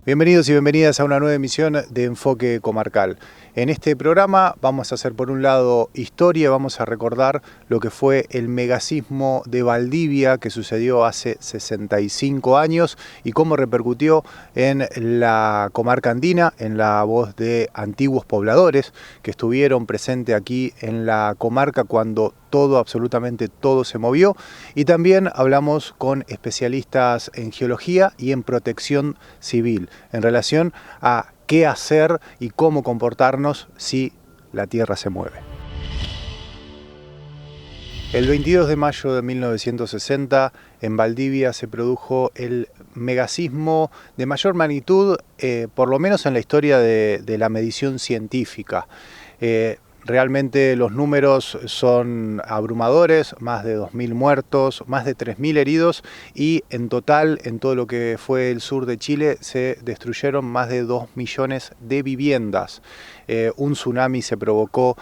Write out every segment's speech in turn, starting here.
Bienvenidos y bienvenidas a una nueva emisión de Enfoque Comarcal. En este programa vamos a hacer por un lado historia, vamos a recordar lo que fue el megasismo de Valdivia que sucedió hace 65 años y cómo repercutió en la comarca andina, en la voz de antiguos pobladores que estuvieron presentes aquí en la comarca cuando absolutamente todo se movió, y también hablamos con especialistas en geología y en protección civil en relación a qué hacer y cómo comportarnos si la Tierra se mueve. El 22 de mayo de 1960 en Valdivia se produjo el megasismo de mayor magnitud, por lo menos en la historia de la medición científica. Realmente los números son abrumadores, más de 2.000 muertos, más de 3.000 heridos y en total, en todo lo que fue el sur de Chile, se destruyeron más de 2 millones de viviendas. Un tsunami se provocó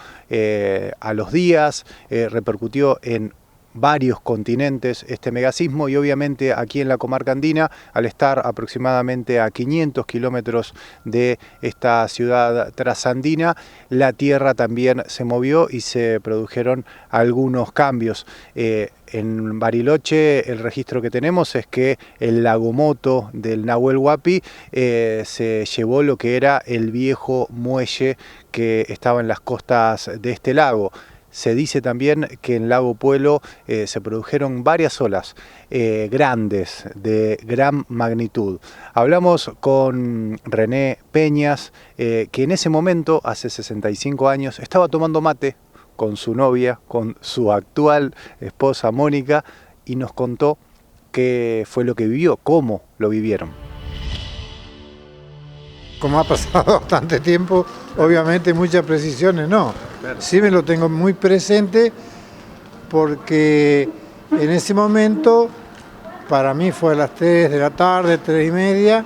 a los días, repercutió en varios continentes este megasismo y obviamente aquí en la comarca andina, al estar aproximadamente a 500 kilómetros de esta ciudad trasandina, la tierra también se movió y se produjeron algunos cambios. En Bariloche el registro que tenemos es que el lago Moto del Nahuel Huapi se llevó lo que era el viejo muelle que estaba en las costas de este lago. Se dice también que en Lago Puelo se produjeron varias olas grandes, de gran magnitud. Hablamos con René Peñas, que en ese momento, hace 65 años, estaba tomando mate con su novia, con su actual esposa Mónica, y nos contó qué fue lo que vivió, cómo lo vivieron. Como ha pasado bastante tiempo, obviamente muchas precisiones no. Sí me lo tengo muy presente porque en ese momento, para mí fue a las 3 de la tarde, 3:30,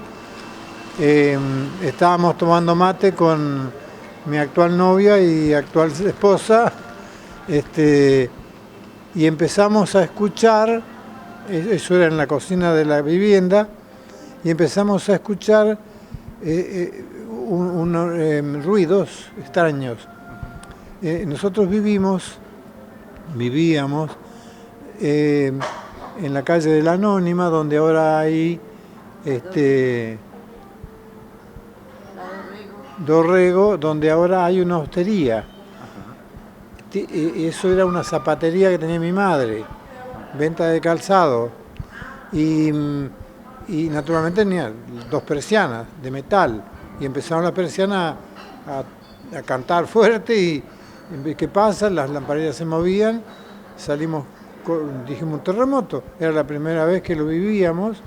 estábamos tomando mate con mi actual novia y actual esposa, y empezamos a escuchar, eso era en la cocina de la vivienda, y empezamos a escuchar ruidos extraños. Nosotros vivíamos en la calle de la Anónima, donde ahora hay Dorrego, donde ahora hay una hostería. Eso era una zapatería que tenía mi madre, venta de calzado, y naturalmente tenía 2 persianas de metal, y empezaron las persianas a cantar fuerte, y ¿qué pasa? Las lamparillas se movían, salimos, dijimos un terremoto, era la primera vez que lo vivíamos,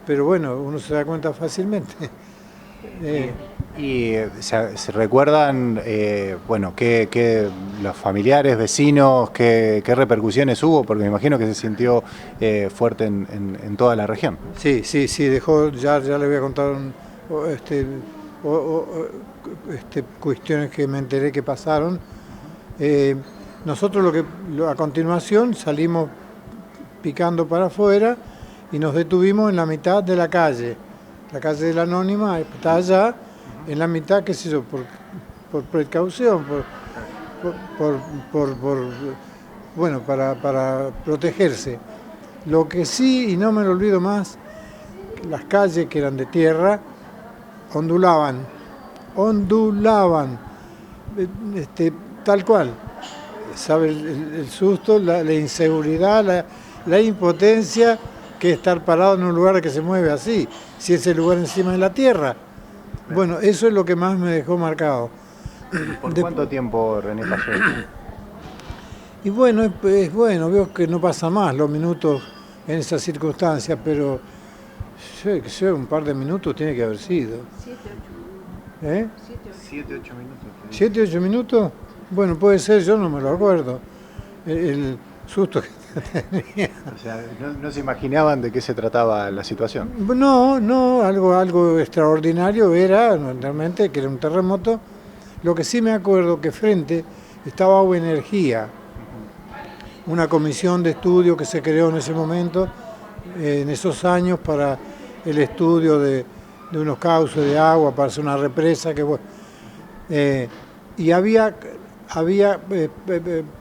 pero bueno, uno se da cuenta fácilmente. ¿Y se recuerdan, bueno, que los familiares, vecinos, qué repercusiones hubo? Porque me imagino que se sintió fuerte en toda la región. Sí, dejó, ya le voy a contar cuestiones que me enteré que pasaron. Nosotros a continuación salimos picando para afuera y nos detuvimos en la mitad de la calle de la Anónima, está allá, en la mitad, qué sé yo, por precaución, bueno, para protegerse. Lo que sí, y no me lo olvido más, las calles que eran de tierra ondulaban, tal cual. ¿Sabe el susto, la inseguridad, la impotencia que estar parado en un lugar que se mueve así, si ese lugar encima de la tierra? Bueno, eso es lo que más me dejó marcado. ¿Por cuánto tiempo, René, pasó? Y bueno, es bueno, veo que no pasa más los minutos en esas circunstancias, pero yo un par de minutos tiene que haber sido. 7, 8 minutos. 7, 8 minutos. Bueno, puede ser, yo no me lo acuerdo. El susto que tenía. O sea, no se imaginaban de qué se trataba la situación. No, algo extraordinario era, realmente, que era un terremoto. Lo que sí me acuerdo que frente estaba Agua Energía, una comisión de estudio que se creó en ese momento, en esos años, para el estudio de de unos cauces de agua para hacer una represa. Y había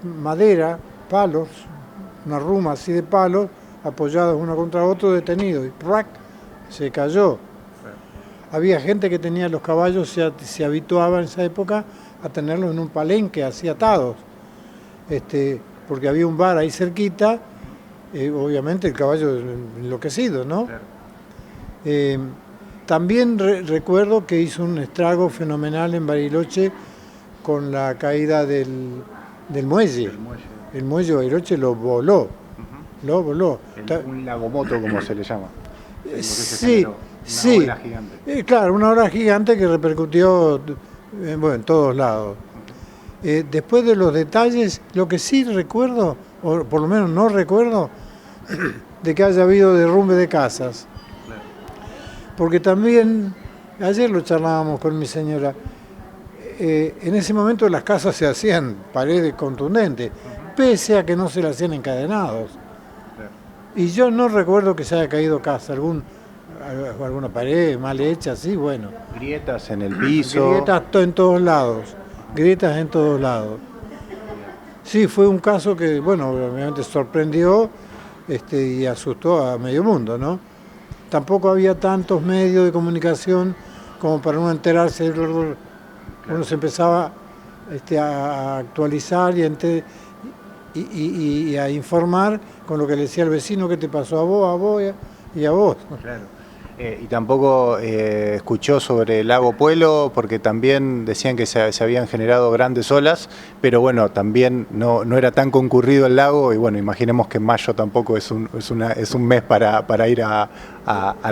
madera, palos, una ruma así de palos, apoyados uno contra otro, detenidos, y ¡prac! Se cayó. Había gente que tenía los caballos, se habituaba en esa época a tenerlos en un palenque, así atados, porque había un bar ahí cerquita, obviamente el caballo enloquecido, ¿no? Claro. También recuerdo que hizo un estrago fenomenal en Bariloche con la caída del muelle. El muelle de Bariloche lo voló, lo voló. Un lagomoto, como se le llama. Sí, sí. Una ola gigante. Claro, una ola gigante que repercutió en todos lados. Después de los detalles, lo que sí recuerdo, o por lo menos no recuerdo, de que haya habido derrumbe de casas. Claro. Porque también, ayer lo charlábamos con mi señora, en ese momento las casas se hacían paredes contundentes, pese a que no se las hacían encadenados. Claro. Y yo no recuerdo que se haya caído casa, alguna pared mal hecha, sí, bueno. Grietas en el piso. Grietas en todos lados, grietas en todos lados. Sí, fue un caso que, bueno, obviamente sorprendió y asustó a medio mundo, ¿no? Tampoco había tantos medios de comunicación como para uno enterarse. Uno se empezaba a actualizar y a informar con lo que le decía el vecino que te pasó a vos y a vos. Claro. Y tampoco escuchó sobre el lago Puelo, porque también decían que se habían generado grandes olas, pero bueno, también no era tan concurrido el lago, y bueno, imaginemos que en mayo tampoco es un mes para ir a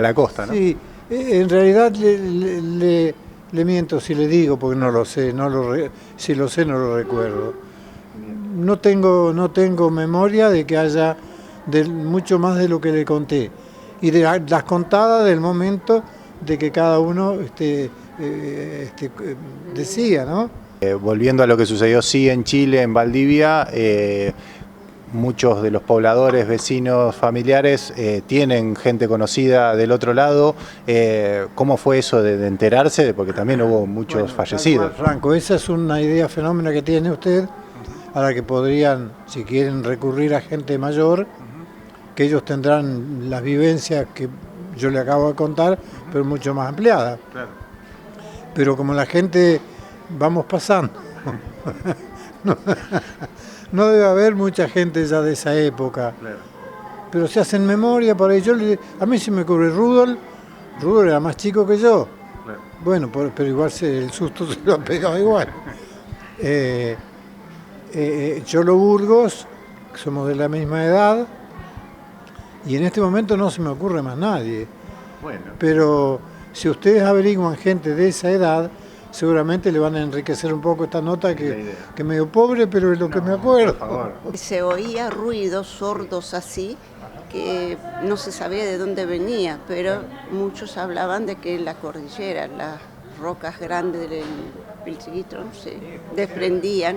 la costa, ¿no? Sí, en realidad le miento si le digo, porque no lo sé, si lo sé no lo recuerdo. No tengo memoria de que haya mucho más de lo que le conté. Y de las contadas del momento de que cada uno decía, ¿no? Volviendo a lo que sucedió sí en Chile, en Valdivia, muchos de los pobladores, vecinos, familiares tienen gente conocida del otro lado. ¿Cómo fue eso de enterarse? Porque también hubo muchos fallecidos. Franco, esa es una idea fenómena que tiene usted, a la que podrían, si quieren, recurrir a gente mayor, que ellos tendrán las vivencias que yo le acabo de contar, pero mucho más ampliadas. Claro. Pero como la gente vamos pasando, no debe haber mucha gente ya de esa época. Claro. Pero se hacen memoria por ahí. A mí se me ocurre Rudolf era más chico que yo. Claro. Bueno, pero igual el susto se lo ha pegado igual. Cholo Burgos, somos de la misma edad. Y en este momento no se me ocurre más nadie. Bueno. Pero si ustedes averiguan gente de esa edad, seguramente le van a enriquecer un poco esta nota que es medio pobre, pero es lo que me acuerdo. Por favor. Se oía ruidos sordos así, que no se sabía de dónde venía, pero muchos hablaban de que en la cordillera, las rocas grandes del Pilchiguito, se desprendían.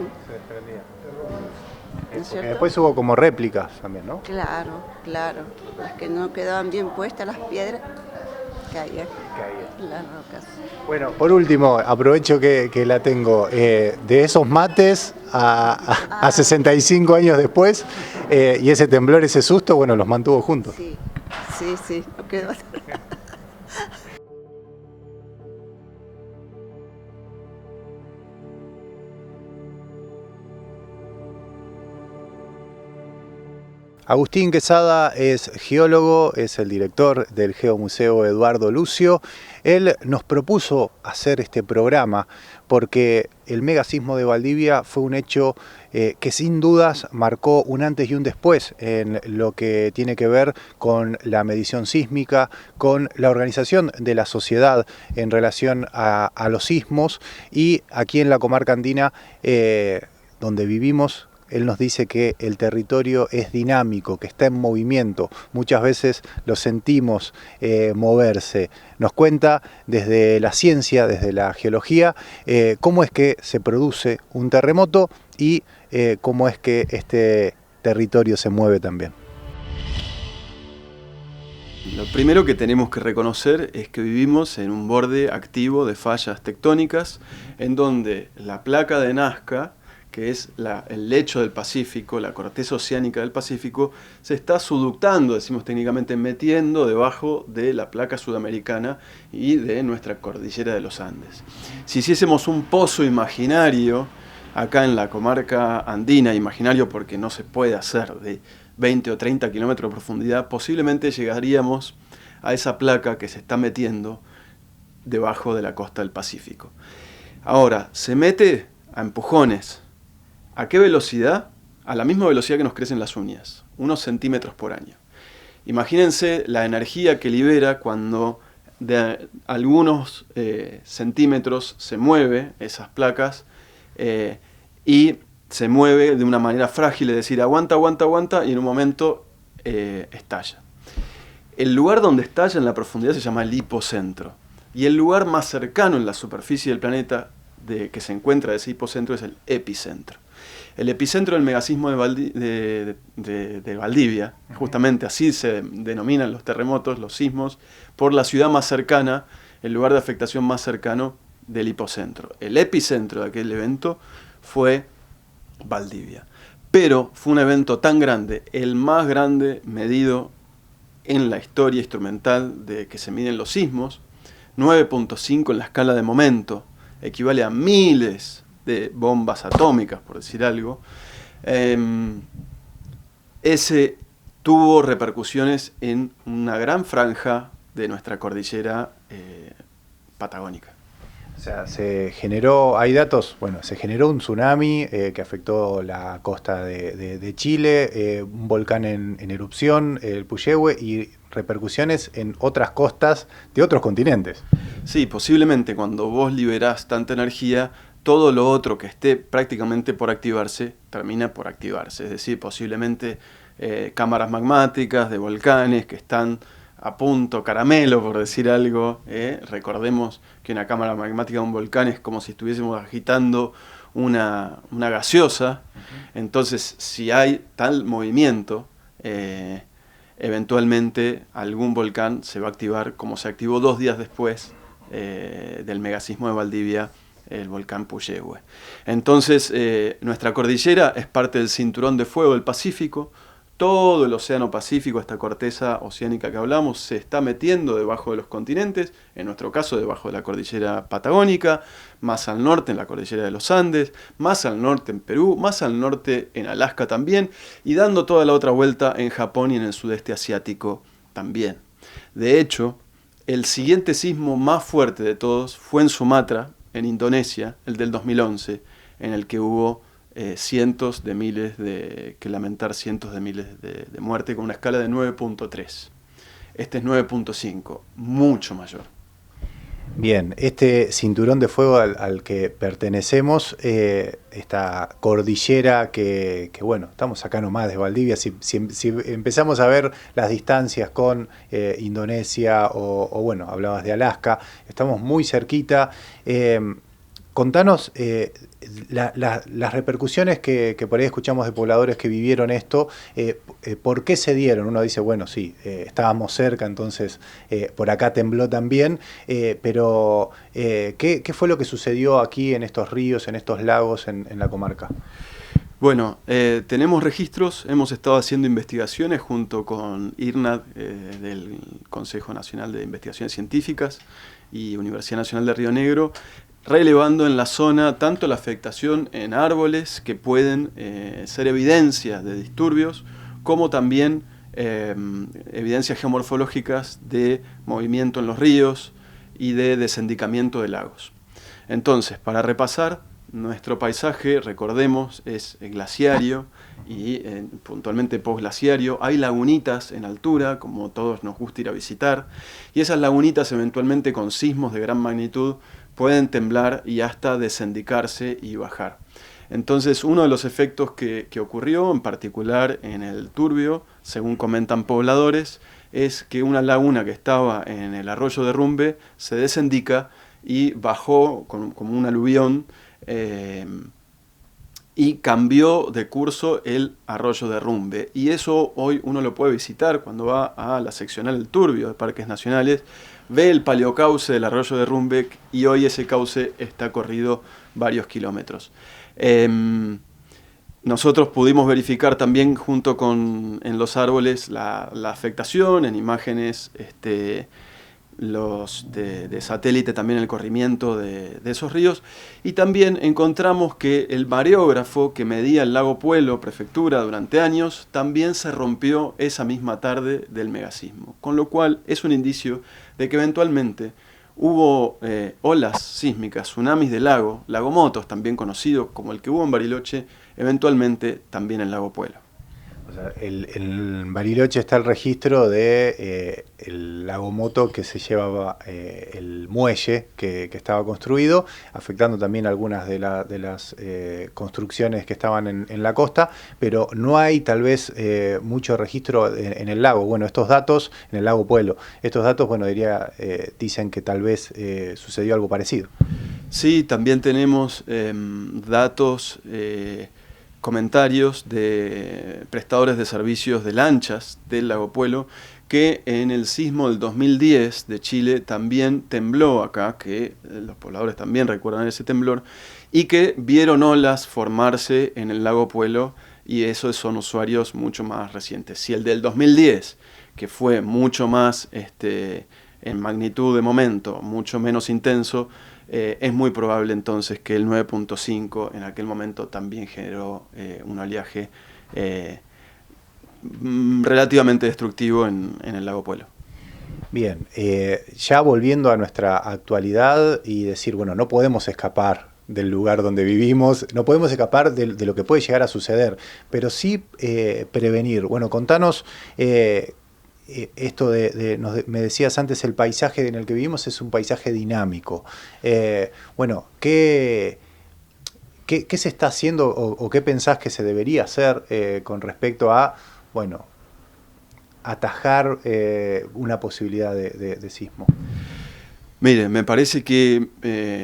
Después hubo como réplicas también, ¿no? Claro. Las que no quedaban bien puestas, las piedras, caían. Las rocas. Bueno, por último, aprovecho que la tengo. De esos mates a 65 años después, y ese temblor, ese susto, bueno, los mantuvo juntos. Sí, no quedó. Agustín Quesada es geólogo, es el director del Geomuseo Eduardo Lucio. Él nos propuso hacer este programa porque el megasismo de Valdivia fue un hecho que sin dudas marcó un antes y un después en lo que tiene que ver con la medición sísmica, con la organización de la sociedad en relación a los sismos, y aquí en la comarca andina donde vivimos. Él nos dice que el territorio es dinámico, que está en movimiento. Muchas veces lo sentimos moverse. Nos cuenta desde la ciencia, desde la geología, cómo es que se produce un terremoto y cómo es que este territorio se mueve también. Lo primero que tenemos que reconocer es que vivimos en un borde activo de fallas tectónicas, en donde la placa de Nazca, que es el lecho del Pacífico, la corteza oceánica del Pacífico, se está subductando, decimos técnicamente, metiendo debajo de la placa sudamericana y de nuestra cordillera de los Andes. Si hiciésemos un pozo imaginario acá en la comarca andina, imaginario porque no se puede hacer, de 20 o 30 kilómetros de profundidad, posiblemente llegaríamos a esa placa que se está metiendo debajo de la costa del Pacífico. Ahora, se mete a empujones. ¿A qué velocidad? A la misma velocidad que nos crecen las uñas, unos centímetros por año. Imagínense la energía que libera cuando de algunos centímetros se mueve esas placas y se mueve de una manera frágil, es decir, aguanta, aguanta, aguanta y en un momento estalla. El lugar donde estalla en la profundidad se llama el hipocentro y el lugar más cercano en la superficie del planeta que se encuentra de ese hipocentro es el epicentro. El epicentro del megasismo de Valdivia, justamente así se denominan los terremotos, los sismos, por la ciudad más cercana, el lugar de afectación más cercano del hipocentro. El epicentro de aquel evento fue Valdivia. Pero fue un evento tan grande, el más grande medido en la historia instrumental de que se miden los sismos, 9.5 en la escala de momento, equivale a miles de bombas atómicas, por decir algo. Ese tuvo repercusiones en una gran franja de nuestra cordillera patagónica. O sea, se generó, hay datos, bueno, se generó un tsunami que afectó la costa de Chile, un volcán en erupción, el Puyehue, y repercusiones en otras costas de otros continentes. Sí, posiblemente cuando vos liberás tanta energía, todo lo otro que esté prácticamente por activarse, termina por activarse. Es decir, posiblemente cámaras magmáticas de volcanes que están a punto, caramelo, por decir algo. Recordemos que una cámara magmática de un volcán es como si estuviésemos agitando una gaseosa. Entonces, si hay tal movimiento, eventualmente algún volcán se va a activar, como se activó 2 días después del megasismo de Valdivia, el volcán Puyehue. Entonces, nuestra cordillera es parte del cinturón de fuego del Pacífico. Todo el océano Pacífico, esta corteza oceánica que hablamos, se está metiendo debajo de los continentes, en nuestro caso debajo de la cordillera patagónica, más al norte en la cordillera de los Andes, más al norte en Perú, más al norte en Alaska también, y dando toda la otra vuelta en Japón y en el sudeste asiático también. De hecho, el siguiente sismo más fuerte de todos fue en Sumatra, en Indonesia, el del 2011, en el que hubo cientos de miles que lamentar cientos de miles de muertes con una escala de 9.3. Este es 9.5, mucho mayor. Bien, este cinturón de fuego al que pertenecemos, esta cordillera que bueno, estamos acá nomás de Valdivia, si empezamos a ver las distancias con Indonesia o bueno, hablabas de Alaska, estamos muy cerquita. Contanos las repercusiones que por ahí escuchamos de pobladores que vivieron esto, ¿por qué se dieron? Uno dice, bueno, sí, estábamos cerca, entonces por acá tembló también, pero ¿qué fue lo que sucedió aquí en estos ríos, en estos lagos, en la comarca? Bueno, tenemos registros, hemos estado haciendo investigaciones junto con IRNAD del Consejo Nacional de Investigaciones Científicas y Universidad Nacional de Río Negro, relevando en la zona tanto la afectación en árboles que pueden ser evidencias de disturbios, como también evidencias geomorfológicas de movimiento en los ríos y de desendicamiento de lagos. Entonces, para repasar, nuestro paisaje, recordemos, es glaciario y puntualmente posglaciario. Hay lagunitas en altura, como todos nos gusta ir a visitar, y esas lagunitas eventualmente con sismos de gran magnitud pueden temblar y hasta desendicarse y bajar. Entonces, uno de los efectos que ocurrió, en particular en el Turbio, según comentan pobladores, es que una laguna que estaba en el arroyo de Rumbe se desendica y bajó como un aluvión y cambió de curso el arroyo de Rumbe. Y eso hoy uno lo puede visitar cuando va a la seccional El Turbio de Parques Nacionales, ve el paleocauce del arroyo de Rumbe y hoy ese cauce está corrido varios kilómetros. Nosotros pudimos verificar también junto con en los árboles la afectación, en imágenes de satélite también el corrimiento de esos ríos, y también encontramos que el mareógrafo que medía el lago Puelo, prefectura, durante años, también se rompió esa misma tarde del megasismo, con lo cual es un indicio de que eventualmente hubo olas sísmicas, tsunamis de lago, lagomotos también conocido como el que hubo en Bariloche, eventualmente también en lago Puelo. O sea, en Bariloche está el registro de el lagomoto que se llevaba el muelle que estaba construido, afectando también algunas de las construcciones que estaban en la costa, pero no hay tal vez mucho registro en el lago. Bueno, estos datos, en el lago Puelo, estos datos, bueno, dicen que tal vez sucedió algo parecido. Sí, también tenemos datos, comentarios de prestadores de servicios de lanchas del lago Puelo, que en el sismo del 2010 de Chile también tembló acá, que los pobladores también recuerdan ese temblor, y que vieron olas formarse en el lago Puelo, y esos son usuarios mucho más recientes. Si el del 2010, que fue mucho más en magnitud de momento, mucho menos intenso, es muy probable entonces que el 9.5 en aquel momento también generó un oleaje relativamente destructivo en el lago Puelo. Bien, ya volviendo a nuestra actualidad y decir, bueno, no podemos escapar del lugar donde vivimos, no podemos escapar de lo que puede llegar a suceder, pero sí prevenir. Bueno, contanos esto me decías antes, el paisaje en el que vivimos es un paisaje dinámico. Bueno, ¿qué se está haciendo o qué pensás que se debería hacer con respecto a, bueno, atajar una posibilidad de sismo? Mire, me parece que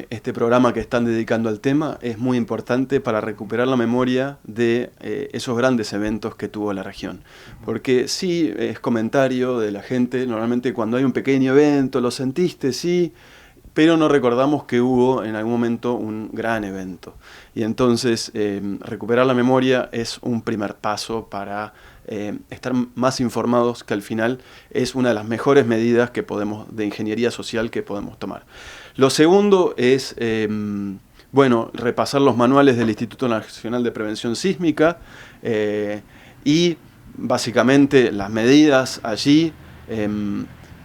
este programa que están dedicando al tema es muy importante para recuperar la memoria de esos grandes eventos que tuvo la región. Porque sí, es comentario de la gente, normalmente cuando hay un pequeño evento, lo sentiste, sí, pero no recordamos que hubo en algún momento un gran evento. Y entonces recuperar la memoria es un primer paso para estar más informados, que al final es una de las mejores medidas de ingeniería social que podemos tomar. Lo segundo es, bueno, repasar los manuales del Instituto Nacional de Prevención Sísmica y básicamente las medidas allí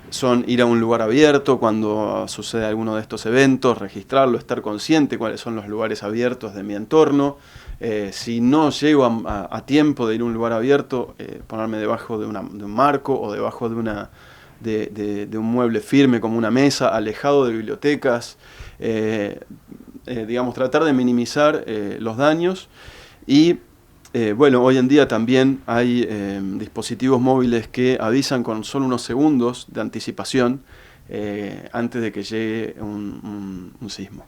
son ir a un lugar abierto cuando sucede alguno de estos eventos, registrarlo, estar consciente cuáles son los lugares abiertos de mi entorno. Si no llego a tiempo de ir a un lugar abierto, ponerme debajo de un marco o debajo de un mueble firme como una mesa, alejado de bibliotecas, digamos, tratar de minimizar los daños. Y bueno, hoy en día también hay dispositivos móviles que avisan con solo unos segundos de anticipación antes de que llegue un sismo.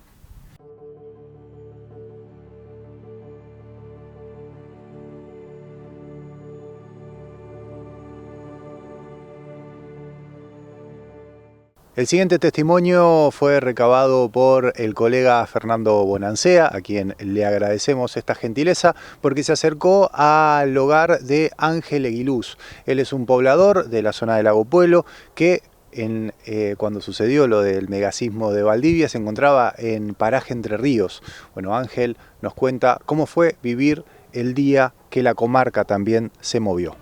El siguiente testimonio fue recabado por el colega Fernando Bonancea, a quien le agradecemos esta gentileza, porque se acercó al hogar de Ángel Eguiluz. Él es un poblador de la zona del Lago Puelo que cuando sucedió lo del megasismo de Valdivia se encontraba en Paraje Entre Ríos. Bueno, Ángel nos cuenta cómo fue vivir el día que la comarca también se movió.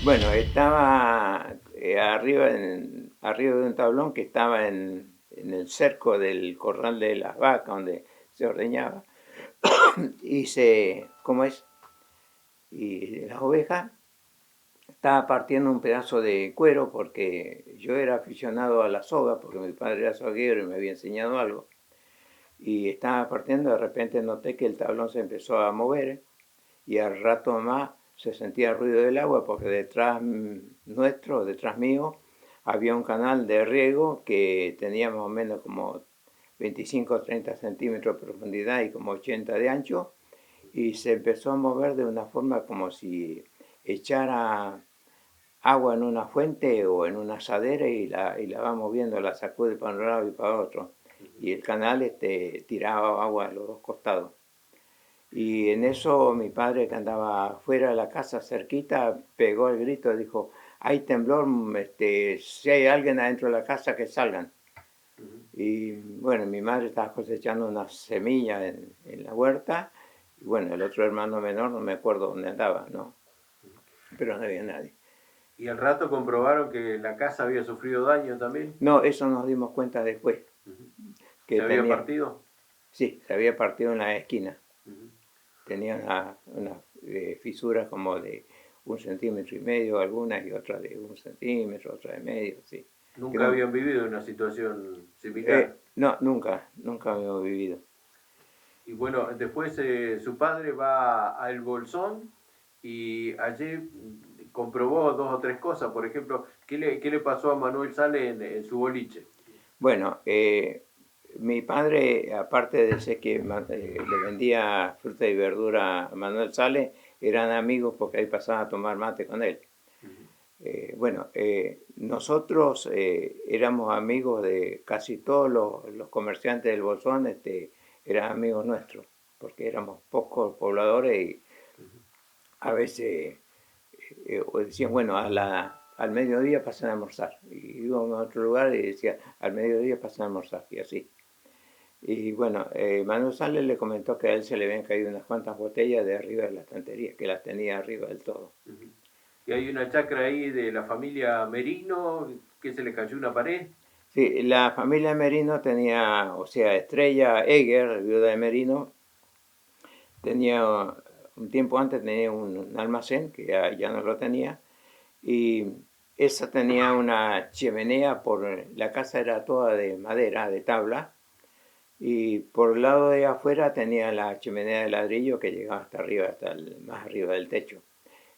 Bueno, estaba arriba de un tablón que estaba en el cerco del corral de las vacas donde se ordeñaba y y las ovejas. Estaba partiendo un pedazo de cuero porque yo era aficionado a la soga, porque mi padre era soguero y me había enseñado algo. Y estaba partiendo, de repente noté que el tablón se empezó a mover y al rato más se sentía el ruido del agua porque detrás mío, había un canal de riego que tenía más o menos como 25 o 30 centímetros de profundidad y como 80 de ancho, y se empezó a mover de una forma como si echara agua en una fuente o en una asadera y la va moviendo, la sacude para un lado y para otro. Y el canal tiraba agua a los dos costados. Y en eso mi padre, que andaba fuera de la casa cerquita, pegó el grito y dijo: hay temblor, si hay alguien adentro de la casa, que salgan. Y bueno, mi madre estaba cosechando unas semillas en la huerta, y bueno, el otro hermano menor no me acuerdo dónde andaba, ¿no? Pero no había nadie. ¿Y al rato comprobaron que la casa había sufrido daño también? No, eso nos dimos cuenta después. Que ¿Se había partido? Sí, se había partido en la esquina. Uh-huh. Tenía unas fisuras como de 1,5 centímetros, algunas, y otras de 1 centímetro, otras de medio, sí. ¿Nunca habían vivido una situación similar? No, nunca habíamos vivido. Y bueno, después su padre va al Bolsón y allí comprobó 2 o 3 cosas. Por ejemplo, ¿qué le pasó a Manuel Sale en su boliche? Bueno, mi padre, aparte de ser que le vendía fruta y verdura a Manuel Sale, eran amigos porque ahí pasaba a tomar mate con él. Bueno, nosotros éramos amigos de casi todos los comerciantes del Bolsón, eran amigos nuestros, porque éramos pocos pobladores y a veces decían, bueno, al mediodía pasan a almorzar. Y íbamos a otro lugar y decía, al mediodía pasan a almorzar, y así. Y bueno, Manuel Sales le comentó que a él se le habían caído unas cuantas botellas de arriba de la estantería, que las tenía arriba del todo. Y hay una chacra ahí de la familia Merino, que se le cayó una pared. Sí, la familia Merino tenía, o sea, Estrella Eger, viuda de Merino, tenía, un tiempo antes tenía un almacén, que ya no lo tenía, y esa tenía una chimenea, la casa era toda de madera, de tabla, y por el lado de afuera tenía la chimenea de ladrillo que llegaba hasta arriba, más arriba del techo.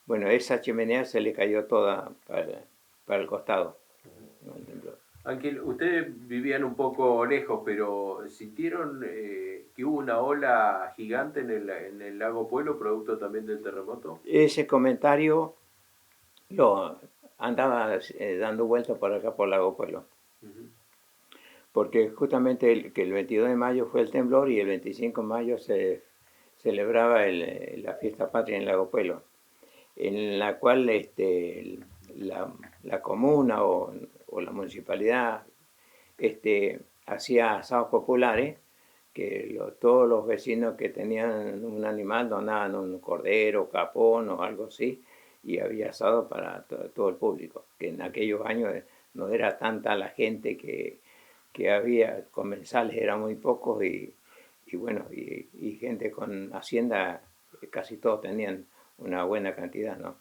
Bueno, esa chimenea se le cayó toda para el costado. Ángel, ustedes vivían un poco lejos, pero ¿sintieron que hubo una ola gigante en el lago Puelo, producto también del terremoto? Ese comentario lo andaba dando vueltas por acá por Lago Puelo. Porque justamente que el 22 de mayo fue el temblor y el 25 de mayo se celebraba la fiesta patria en Lago Puelo, en la cual la comuna o la municipalidad hacía asados populares, que todos los vecinos que tenían un animal donaban un cordero, capón o algo así, y había asado para todo el público, que en aquellos años no era tanta la gente que había, comensales eran muy pocos y bueno, y gente con hacienda, casi todos tenían una buena cantidad, ¿no?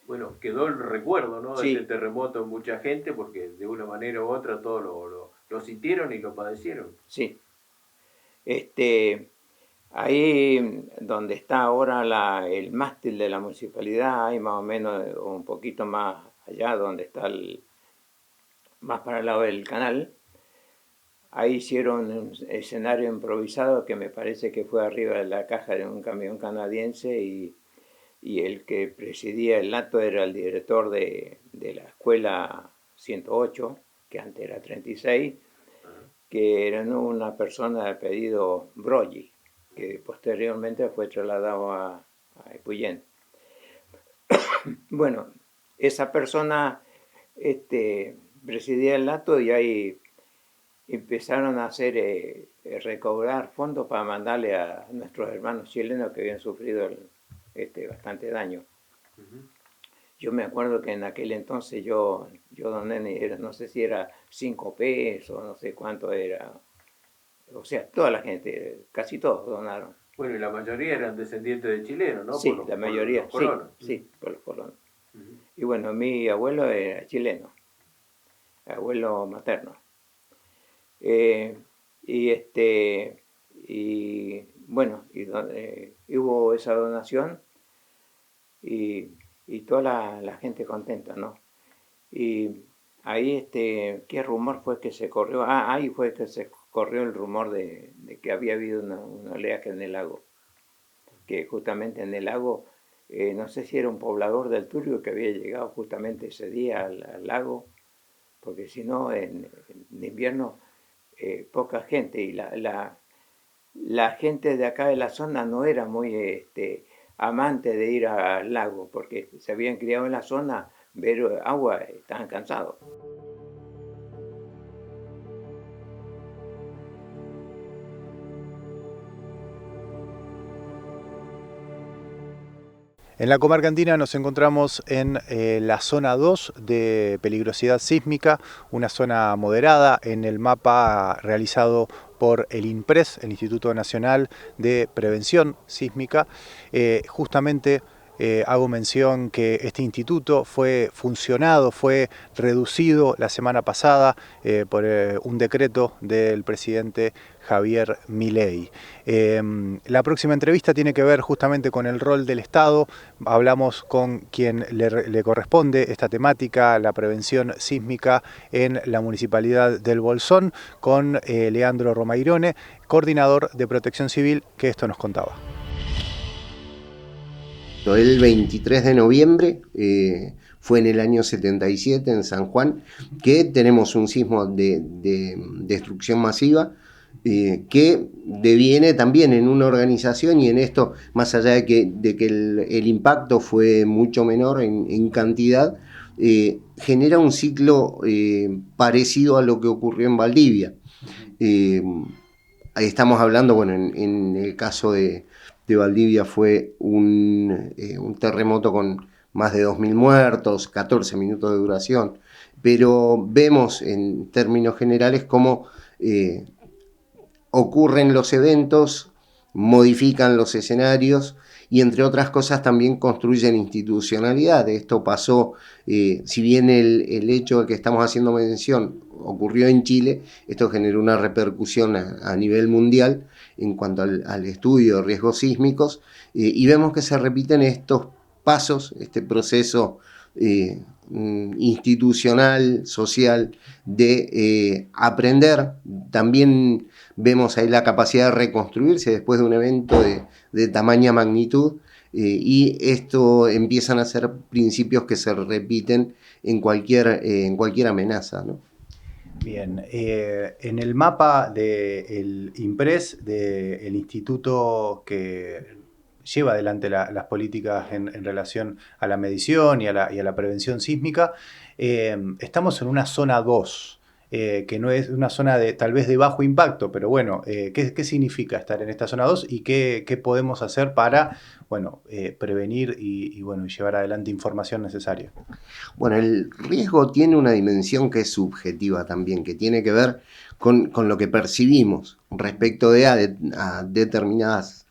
Bueno, quedó el recuerdo, ¿no? Sí. De ese terremoto en mucha gente, porque de una manera u otra todos lo sintieron y lo padecieron. Sí. Ahí donde está ahora el mástil de la municipalidad, hay más o menos un poquito más allá, donde está más para el lado del canal. Ahí hicieron un escenario improvisado que me parece que fue arriba de la caja de un camión canadiense y el que presidía el acto era el director de la escuela 108, que antes era 36, que era una persona de apellido Broggi, que posteriormente fue trasladado a Epuyén. Bueno, esa persona presidía el acto y ahí empezaron a recaudar fondos para mandarle a nuestros hermanos chilenos que habían sufrido bastante daño. Yo me acuerdo que en aquel entonces yo doné, no sé si era 5 pesos, no sé cuánto era. O sea, toda la gente, casi todos donaron. Bueno, y la mayoría eran descendientes de chilenos, ¿no? Sí, la mayoría, por los colonos. sí, por los colonos. Y bueno, mi abuelo era chileno, abuelo materno. Y bueno, hubo esa donación y toda la gente contenta, ¿no? Y ahí, ¿qué rumor fue que se corrió? Ahí fue que se corrió el rumor de que había habido un oleaje en el lago. Que justamente en el lago, no sé si era un poblador del Turbio que había llegado justamente ese día al lago, porque si no, en invierno, poca gente, y la gente de acá de la zona no era muy amante de ir al lago, porque se habían criado en la zona, ver agua, estaban cansados. En la comarca andina nos encontramos en la zona 2 de peligrosidad sísmica, una zona moderada en el mapa realizado por el INPRES, el Instituto Nacional de Prevención Sísmica. Justamente hago mención que este instituto fue funcionado, fue reducido la semana pasada por un decreto del presidente Javier Milei. La próxima entrevista tiene que ver justamente con el rol del Estado. Hablamos con quien le corresponde esta temática, la prevención sísmica en la Municipalidad del Bolsón, con Leandro Romairone, coordinador de Protección Civil, que esto nos contaba. El 23 de noviembre fue en el año 77 en San Juan que tenemos un sismo de destrucción masiva que deviene también en una organización, y en esto, más allá de que el impacto fue mucho menor en cantidad, genera un ciclo parecido a lo que ocurrió en Valdivia. Ahí estamos hablando, bueno, en el caso de Valdivia fue un terremoto con más de 2.000 muertos, 14 minutos de duración, pero vemos en términos generales cómo ocurren los eventos, modifican los escenarios y, entre otras cosas, también construyen institucionalidad. Esto pasó, si bien el hecho de que estamos haciendo mención ocurrió en Chile, esto generó una repercusión a nivel mundial en cuanto al estudio de riesgos sísmicos, y vemos que se repiten estos pasos, este proceso institucional, social, de aprender. También vemos ahí la capacidad de reconstruirse después de un evento de tamaña magnitud, y esto empiezan a ser principios que se repiten en cualquier amenaza, ¿no? Bien, en el mapa del INPRES, del instituto que lleva adelante las políticas en relación a la medición y a la prevención sísmica, estamos en una zona 2. Que no es una zona tal vez de bajo impacto, pero bueno, ¿qué significa estar en esta zona 2 y qué podemos hacer para, bueno, prevenir y llevar adelante información necesaria? Bueno, el riesgo tiene una dimensión que es subjetiva también, que tiene que ver con lo que percibimos respecto a determinadas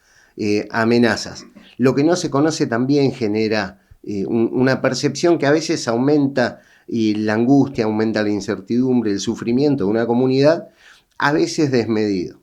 amenazas. Lo que no se conoce también genera una percepción que a veces aumenta, y la angustia, aumenta la incertidumbre, el sufrimiento de una comunidad, a veces desmedido.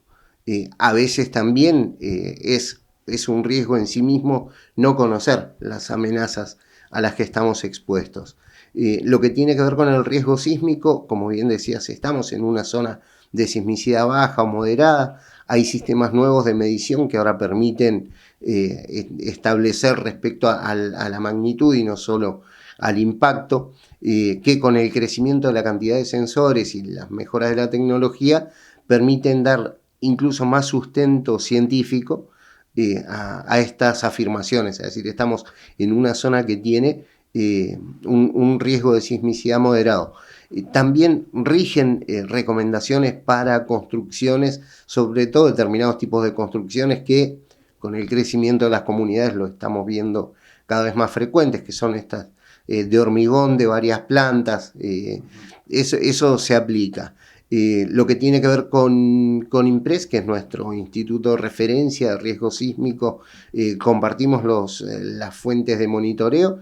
A veces también es un riesgo en sí mismo no conocer las amenazas a las que estamos expuestos. Lo que tiene que ver con el riesgo sísmico, como bien decías, estamos en una zona de sismicidad baja o moderada. Hay sistemas nuevos de medición que ahora permiten establecer respecto a la magnitud y no solo al impacto, que con el crecimiento de la cantidad de sensores y las mejoras de la tecnología permiten dar incluso más sustento científico a estas afirmaciones. Es decir, estamos en una zona que tiene un riesgo de sismicidad moderado. También rigen recomendaciones para construcciones, sobre todo determinados tipos de construcciones que con el crecimiento de las comunidades lo estamos viendo cada vez más frecuentes, que son estas de hormigón de varias plantas. Eso se aplica. Lo que tiene que ver con INPRES, que es nuestro instituto de referencia de riesgo sísmico, compartimos las fuentes de monitoreo.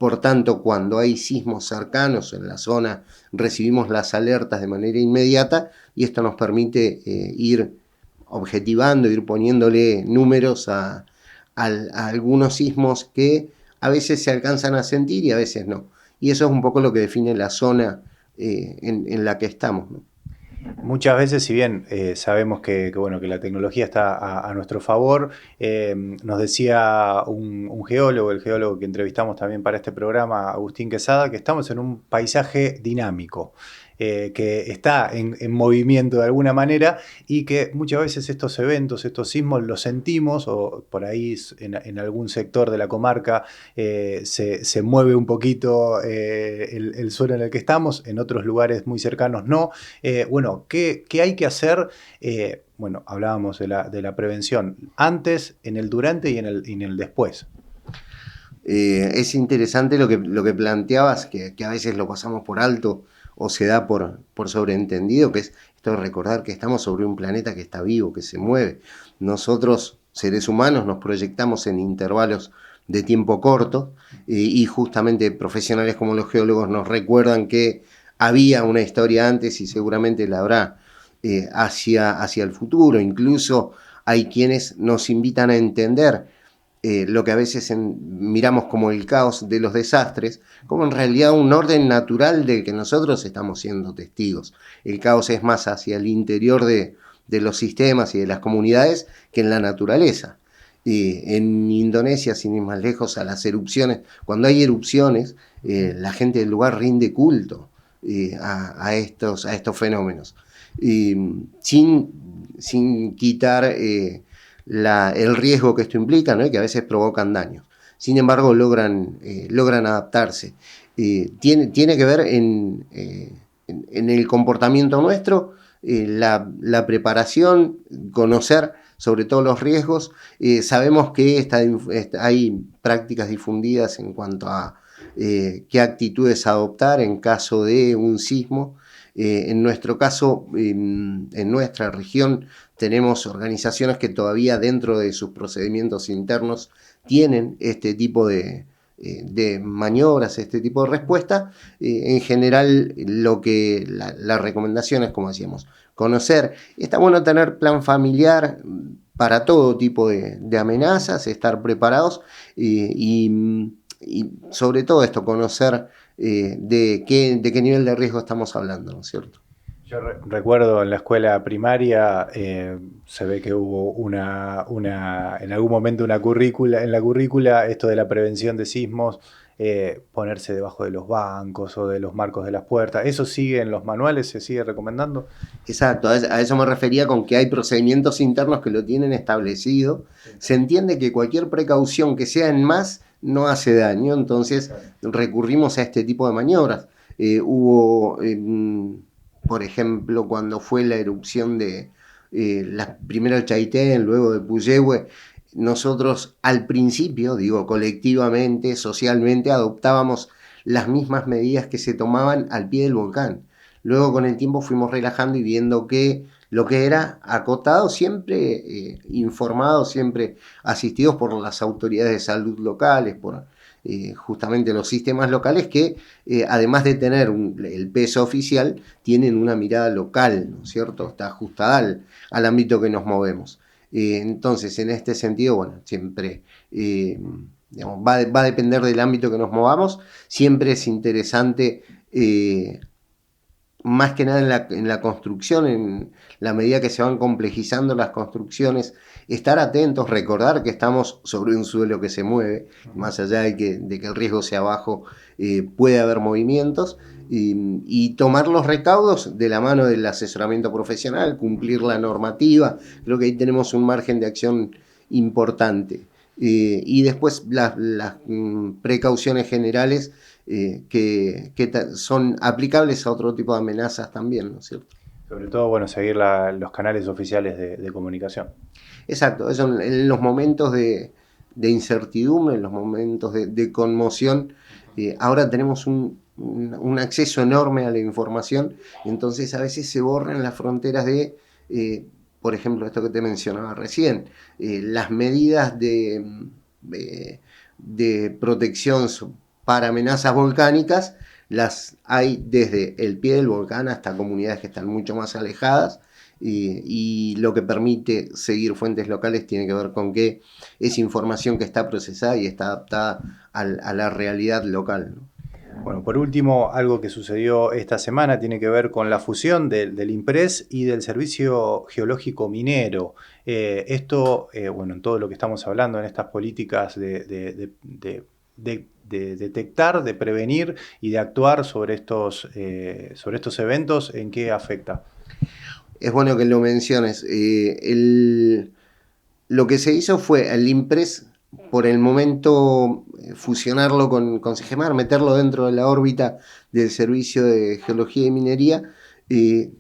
Por tanto, cuando hay sismos cercanos en la zona, recibimos las alertas de manera inmediata, y esto nos permite ir objetivando, ir poniéndole números a algunos sismos que a veces se alcanzan a sentir y a veces no. Y eso es un poco lo que define la zona en la que estamos, ¿no? Muchas veces, si bien sabemos bueno, que la tecnología está a nuestro favor, nos decía un geólogo, el geólogo que entrevistamos también para este programa, Agustín Quesada, que estamos en un paisaje dinámico, que está en movimiento de alguna manera y que muchas veces estos eventos, estos sismos los sentimos, o por ahí en algún sector de la comarca se mueve un poquito el suelo en el que estamos, en otros lugares muy cercanos no. Bueno, ¿qué hay que hacer? Bueno, hablábamos de la prevención antes, en el durante y en el después. Es interesante lo que planteabas, que a veces lo pasamos por alto o se da por sobreentendido, que es esto de recordar que estamos sobre un planeta que está vivo, que se mueve. Nosotros, seres humanos, nos proyectamos en intervalos de tiempo corto y justamente profesionales como los geólogos nos recuerdan que había una historia antes y seguramente la habrá hacia el futuro. Incluso hay quienes nos invitan a entender lo que a veces miramos como el caos de los desastres, como en realidad un orden natural del que nosotros estamos siendo testigos. El caos es más hacia el interior de los sistemas y de las comunidades que en la naturaleza. En Indonesia, sin ir más lejos, a las erupciones, cuando hay erupciones, la gente del lugar rinde culto a estos fenómenos, sin quitar el riesgo que esto implica, ¿no? Y que a veces provocan daños. Sin embargo, logran adaptarse. Tiene que ver en el comportamiento nuestro, la preparación, conocer sobre todo los riesgos. Sabemos que hay prácticas difundidas en cuanto a qué actitudes adoptar en caso de un sismo. En nuestro caso, en nuestra región, tenemos organizaciones que todavía dentro de sus procedimientos internos tienen este tipo de maniobras, este tipo de respuesta. En general, la recomendación es, como decíamos, conocer. Está bueno tener plan familiar para todo tipo de amenazas, estar preparados y sobre todo esto, conocer de qué nivel de riesgo estamos hablando, ¿no es cierto? Yo recuerdo en la escuela primaria, se ve que hubo en algún momento en la currícula, esto de la prevención de sismos, ponerse debajo de los bancos o de los marcos de las puertas. ¿Eso sigue en los manuales? ¿Se sigue recomendando? Exacto, a eso me refería con que hay procedimientos internos que lo tienen establecido. Se entiende que cualquier precaución que sea en más no hace daño, entonces recurrimos a este tipo de maniobras. Hubo, por ejemplo, cuando fue la erupción de primero el Chaitén, luego de Puyehue, nosotros al principio, digo colectivamente, socialmente, adoptábamos las mismas medidas que se tomaban al pie del volcán. Luego con el tiempo fuimos relajando y viendo que lo que era acotado, siempre informado, siempre asistidos por las autoridades de salud locales, por justamente los sistemas locales que, además de tener el peso oficial, tienen una mirada local, ¿no es cierto? Está ajustada al ámbito que nos movemos. Entonces, en este sentido, bueno, siempre digamos, va a depender del ámbito que nos movamos. Siempre es interesante, más que nada en la construcción, en la medida que se van complejizando las construcciones, estar atentos, recordar que estamos sobre un suelo que se mueve, más allá de que el riesgo sea bajo, puede haber movimientos, y tomar los recaudos de la mano del asesoramiento profesional, cumplir la normativa. Creo que ahí tenemos un margen de acción importante. Y después las precauciones generales que son aplicables a otro tipo de amenazas también, ¿no es cierto? Sobre todo, bueno, seguir los canales oficiales de comunicación. Exacto, eso en los momentos de incertidumbre, en los momentos de conmoción, ahora tenemos un acceso enorme a la información, entonces a veces se borran las fronteras de, por ejemplo, esto que te mencionaba recién, las medidas de protección para amenazas volcánicas las hay desde el pie del volcán hasta comunidades que están mucho más alejadas, y lo que permite seguir fuentes locales tiene que ver con que es información que está procesada y está adaptada a la realidad local, ¿no? Bueno, por último, algo que sucedió esta semana tiene que ver con la fusión del INPRES y del Servicio Geológico Minero. Bueno, en todo lo que estamos hablando, en estas políticas de detectar, de prevenir y de actuar sobre estos eventos, ¿en qué afecta? Es bueno que lo menciones. Lo que se hizo fue el INPRES, por el momento, fusionarlo con SEGEMAR, meterlo dentro de la órbita del Servicio de Geología y Minería,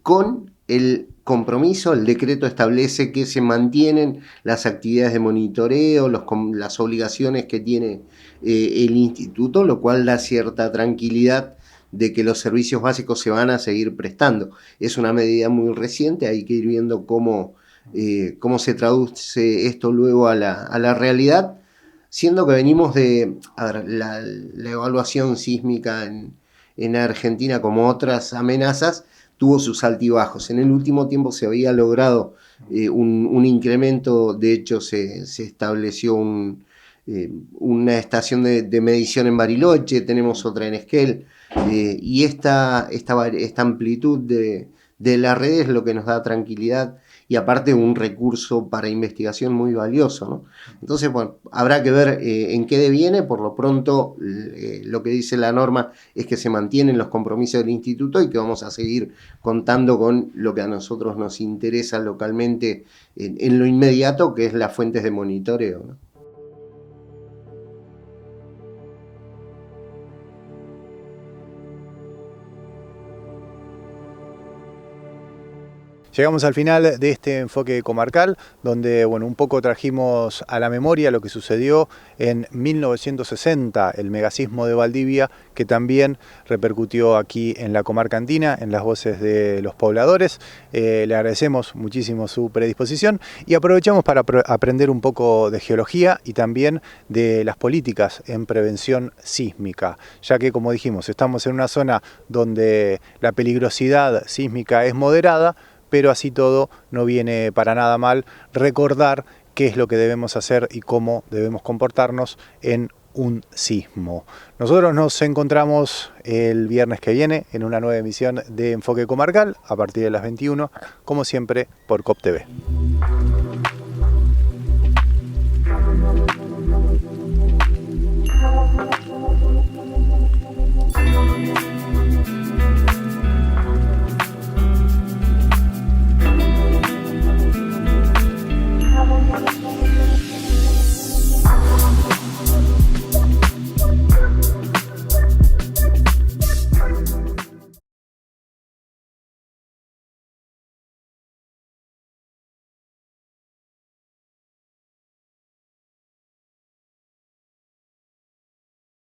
con el compromiso. El decreto establece que se mantienen las actividades de monitoreo, las obligaciones que tiene el instituto, lo cual da cierta tranquilidad de que los servicios básicos se van a seguir prestando. Es una medida muy reciente, hay que ir viendo cómo se traduce esto luego a la realidad, siendo que venimos de la evaluación sísmica en Argentina, como otras amenazas, tuvo sus altibajos. En el último tiempo se había logrado un incremento, de hecho se estableció una estación de medición en Bariloche, tenemos otra en Esquel, y esta amplitud de la red es lo que nos da tranquilidad, y aparte un recurso para investigación muy valioso, ¿no? Entonces, bueno, habrá que ver en qué deviene. Por lo pronto, lo que dice la norma es que se mantienen los compromisos del instituto y que vamos a seguir contando con lo que a nosotros nos interesa localmente en lo inmediato, que es las fuentes de monitoreo, ¿no? Llegamos al final de este enfoque comarcal, donde bueno, un poco trajimos a la memoria lo que sucedió en 1960, el megasismo de Valdivia, que también repercutió aquí en la comarca andina, en las voces de los pobladores. Le agradecemos muchísimo su predisposición y aprovechamos para aprender un poco de geología y también de las políticas en prevención sísmica, ya que, como dijimos, estamos en una zona donde la peligrosidad sísmica es moderada, pero así todo no viene para nada mal recordar qué es lo que debemos hacer y cómo debemos comportarnos en un sismo. Nosotros nos encontramos el viernes que viene en una nueva emisión de Enfoque Comarcal a partir de las 21, como siempre por COP TV.